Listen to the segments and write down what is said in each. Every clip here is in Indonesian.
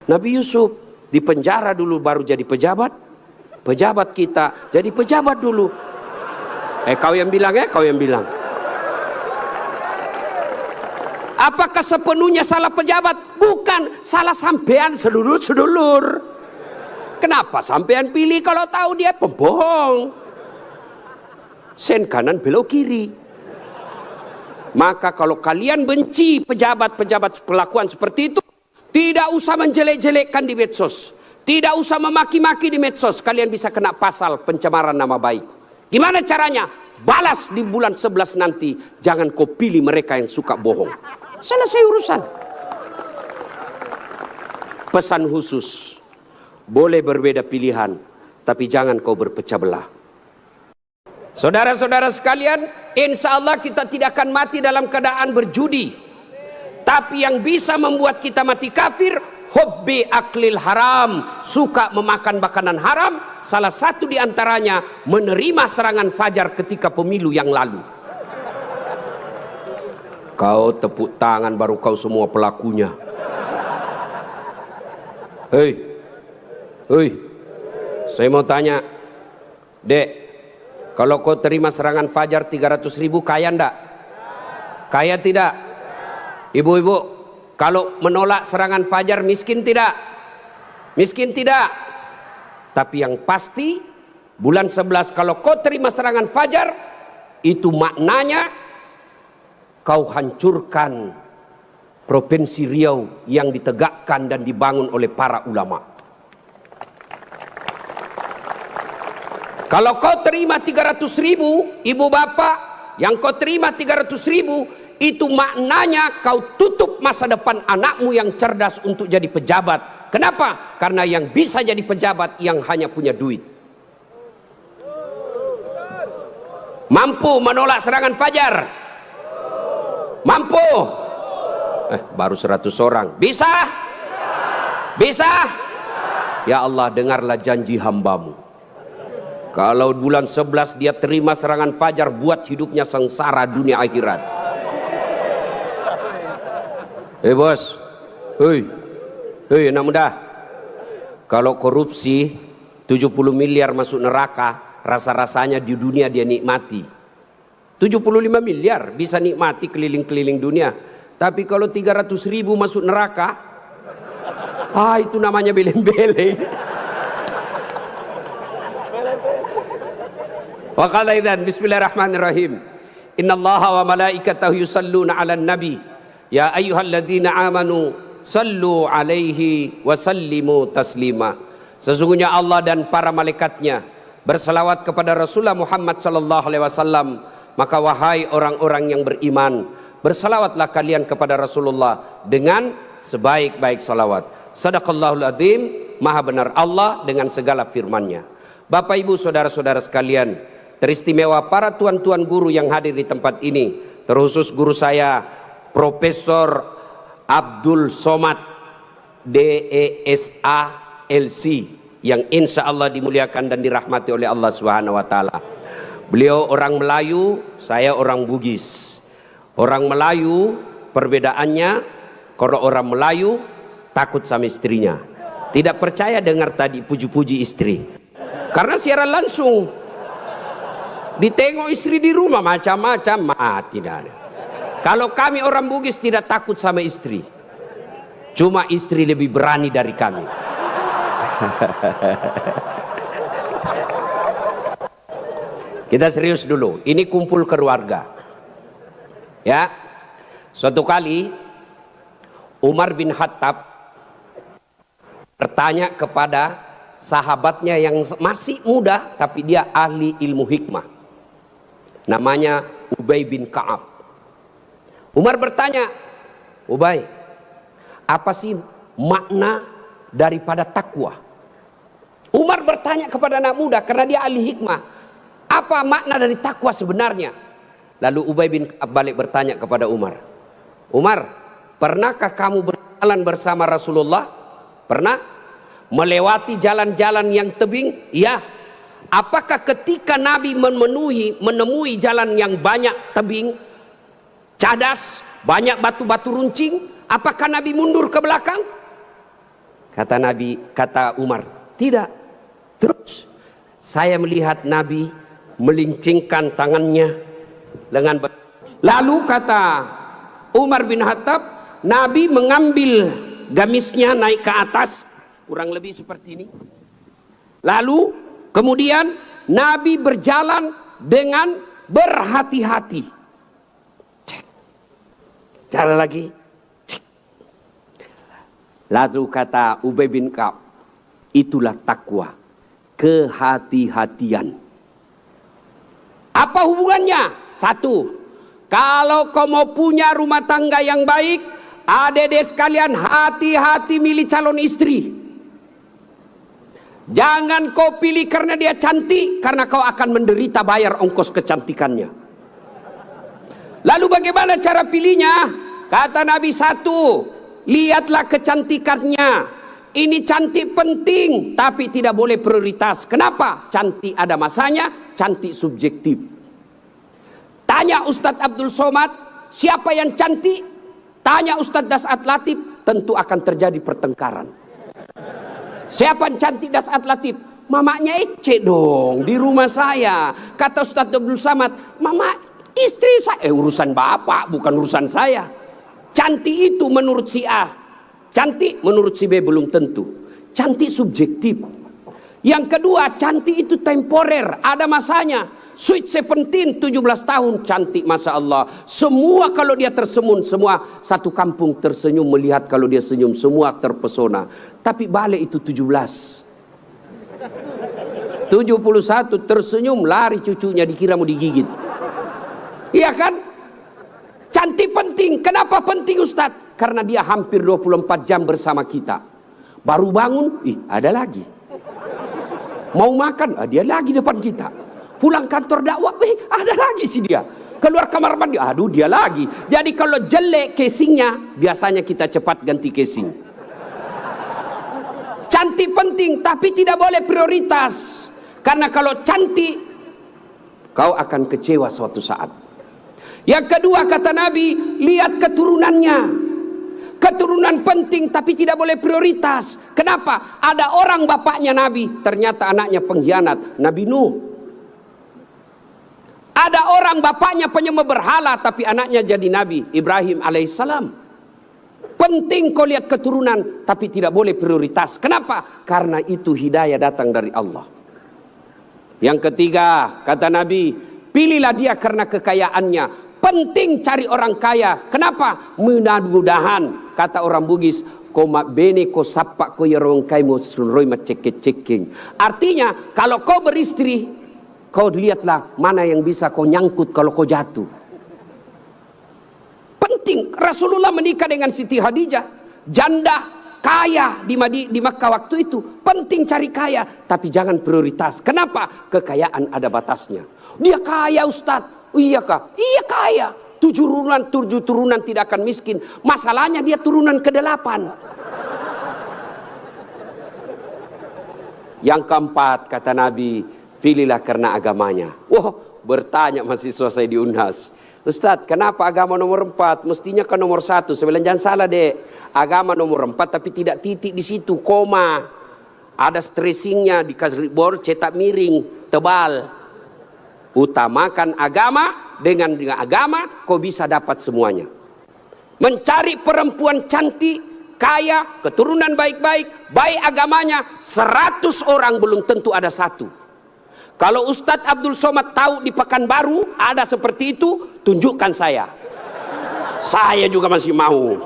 Nabi Yusuf di penjara dulu baru jadi pejabat. Pejabat kita jadi pejabat dulu. Kau yang bilang kau yang bilang. Apakah sepenuhnya salah pejabat? Bukan, salah sampean sedulur-sedulur. Kenapa sampean pilih kalau tahu dia pembohong? Sen kanan belok kiri. Maka kalau kalian benci pejabat-pejabat perlakuan seperti itu, tidak usah menjelek-jelekkan di medsos. Tidak usah memaki-maki di medsos. Kalian bisa kena pasal pencemaran nama baik. Gimana caranya? Balas di bulan 11 nanti. Jangan kau pilih mereka yang suka bohong. Selesai urusan. Pesan khusus. Boleh berbeda pilihan, tapi jangan kau berpecah belah. Saudara-saudara sekalian, insya Allah kita tidak akan mati dalam keadaan berjudi. Tapi yang bisa membuat kita mati kafir, hobbi aklil haram, suka memakan makanan haram. Salah satu diantaranya menerima serangan fajar ketika pemilu yang lalu. Kau tepuk tangan baru kau semua pelakunya. Hei, saya mau tanya, Dek, kalau kau terima serangan fajar 300.000 kaya ndak? Kaya tidak? Ibu-ibu, kalau menolak serangan fajar miskin tidak? Miskin tidak. Tapi yang pasti bulan 11 kalau kau terima serangan fajar, itu maknanya kau hancurkan Provinsi Riau yang ditegakkan dan dibangun oleh para ulama. Kalau kau terima 300.000, ibu bapak, yang kau terima 300.000, itu maknanya kau tutup masa depan anakmu yang cerdas untuk jadi pejabat. Kenapa? Karena yang bisa jadi pejabat yang hanya punya duit. Mampu menolak serangan fajar? Mampu? Baru 100 orang. Bisa? Bisa? Ya Allah, dengarlah janji hambamu. Kalau bulan 11 dia terima serangan fajar, buat hidupnya sengsara dunia akhirat. Bos, anak muda, kalau korupsi 70 miliar masuk neraka, rasa-rasanya di dunia dia nikmati. 75 miliar bisa nikmati keliling-keliling dunia. Tapi kalau 300.000 masuk neraka, itu namanya beleng-beleng. Wa qala idzan bismillahirrahmanirrahim. Innallaha wa malaikatahu yusalluna 'alan nabi. Ya ayyuhalladzina amanu sallu 'alaihi wa sallimu taslima. Sesungguhnya Allah dan para malaikatnya berselawat kepada Rasulullah Muhammad sallallahu alaihi wasallam. Maka wahai orang-orang yang beriman, bersalawatlah kalian kepada Rasulullah dengan sebaik-baik salawat. Sadaqallahul azim, maha benar Allah dengan segala firman-Nya. Bapak Ibu saudara-saudara sekalian, teristimewa para tuan-tuan guru yang hadir di tempat ini, terkhusus guru saya Profesor Abdul Somad DESA LC yang insya Allah dimuliakan dan dirahmati oleh Allah Subhanahu wa taala. Beliau orang Melayu, saya orang Bugis. Orang Melayu perbedaannya, kalau orang Melayu takut sama istrinya, tidak percaya dengar tadi puji-puji istri, karena siaran langsung ditengok istri di rumah macam-macam, tidak ada. Kalau kami orang Bugis tidak takut sama istri, cuma istri lebih berani dari kami. Kita serius dulu, ini kumpul keluarga. Ya, suatu kali Umar bin Khattab bertanya kepada sahabatnya yang masih muda, tapi dia ahli ilmu hikmah, namanya Ubay bin Ka'ab. Umar bertanya, Ubay, apa sih makna daripada takwa? Umar bertanya kepada anak muda karena dia ahli hikmah, apa makna dari takwa sebenarnya? Lalu Ubay bin Ka'ab balik bertanya kepada Umar, Umar, pernahkah kamu berjalan bersama Rasulullah? Pernah? Melewati jalan-jalan yang tebing? Iya. Apakah ketika Nabi menemui jalan yang banyak tebing, cadas, banyak batu-batu runcing, apakah Nabi mundur ke belakang? Kata Nabi, kata Umar, tidak. Terus saya melihat Nabi melincingkan tangannya lengan. Lalu kata Umar bin Khattab, Nabi mengambil gamisnya naik ke atas, kurang lebih seperti ini. Lalu kemudian Nabi berjalan dengan berhati-hati. Jalan lagi. Lalu kata Ubay bin Ka'ab, itulah takwa, kehati-hatian. Apa hubungannya? Satu, kalau kau mau punya rumah tangga yang baik, adik-adik sekalian, hati-hati milih calon istri. Jangan kau pilih karena dia cantik, karena kau akan menderita bayar ongkos kecantikannya. Lalu bagaimana cara pilihnya? Kata Nabi, satu, lihatlah kecantikannya. Ini cantik penting, tapi tidak boleh prioritas. Kenapa? Cantik ada masanya, cantik subjektif. Tanya Ustadz Abdul Somad, siapa yang cantik? Tanya Ustadz Das'at Latif, tentu akan terjadi pertengkaran. Siapa yang cantik Das'at Latif? Mamanya Ece dong, di rumah saya. Kata Ustadz Abdul Somad, mama istri saya. Urusan bapak, bukan urusan saya. Cantik itu menurut si A, cantik menurut si B belum tentu. Cantik subjektif. Yang kedua, cantik itu temporer, ada masanya. Sweet 17, 17 tahun, cantik Masya Allah. Semua kalau dia tersenyum, semua satu kampung tersenyum melihat kalau dia senyum, semua terpesona. Tapi balik itu 17. 71 tersenyum, lari cucunya, dikira mau digigit. Iya kan? Cantik penting. Kenapa penting Ustadz? Karena dia hampir 24 jam bersama kita. Baru bangun, ada lagi. Mau makan, dia lagi depan kita. Pulang kantor dakwah, ada lagi sih dia. Keluar kamar mandi, aduh dia lagi. Jadi kalau jelek casingnya, biasanya kita cepat ganti casing. Cantik penting, tapi tidak boleh prioritas. Karena kalau cantik, kau akan kecewa suatu saat. Yang kedua kata Nabi, lihat keturunannya. Keturunan penting tapi tidak boleh prioritas. Kenapa? Ada orang bapaknya Nabi, ternyata anaknya pengkhianat, Nabi Nuh. Ada orang bapaknya penyembah berhala tapi anaknya jadi Nabi, Ibrahim alaihissalam. Penting kau lihat keturunan tapi tidak boleh prioritas. Kenapa? Karena itu hidayah datang dari Allah. Yang ketiga kata Nabi, pilihlah dia karena kekayaannya. Penting cari orang kaya. Kenapa? Mudah-mudahan kata orang Bugis, koma bene ko sapak ko yarong kai mo sunroy macek-ceking. Artinya kalau kau beristri, kau lihatlah mana yang bisa kau nyangkut kalau kau jatuh. Penting. Rasulullah menikah dengan Siti Khadijah, janda kaya di Makkah waktu itu. Penting cari kaya, tapi jangan prioritas. Kenapa? Kekayaan ada batasnya. Dia kaya Ustadz. Iya kah? Iya kaya. 7 turunan tidak akan miskin. Masalahnya dia turunan ke-8. Yang keempat kata Nabi, pilihlah karena agamanya. Wah, bertanya mahasiswa saya di Unhas, Ustadz, kenapa agama nomor 4? Mestinya kan nomor 1. Saya bilang jangan salah dek. Agama nomor 4 tapi tidak titik di situ, koma. Ada stressingnya, dikasih board cetak miring, tebal. Utamakan agama, dengan agama kau bisa dapat semuanya. Mencari perempuan cantik, kaya, keturunan baik-baik, baik agamanya, 100 orang belum tentu ada 1. Kalau Ustadz Abdul Somad tahu di Pekanbaru ada seperti itu, tunjukkan saya. Saya juga masih mau.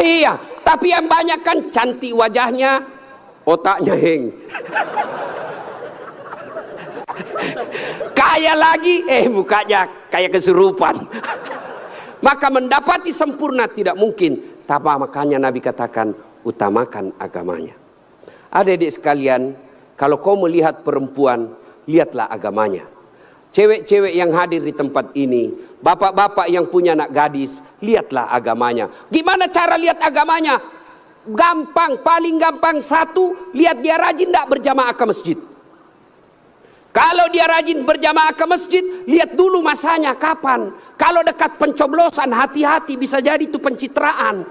Iya, tapi yang banyak kan cantik wajahnya, otaknya heng. Kaya lagi, mukanya kayak kesurupan. Maka mendapati sempurna tidak mungkin. Tapi makanya Nabi katakan, utamakan agamanya. Adik-adik sekalian, kalau kau melihat perempuan, lihatlah agamanya. Cewek-cewek yang hadir di tempat ini, bapak-bapak yang punya anak gadis, lihatlah agamanya. Gimana cara lihat agamanya? Gampang, paling gampang. 1, lihat dia rajin tidak berjamaah ke masjid. Kalau dia rajin berjamaah ke masjid, lihat dulu masanya kapan. Kalau dekat pencoblosan, hati-hati, bisa jadi itu pencitraan.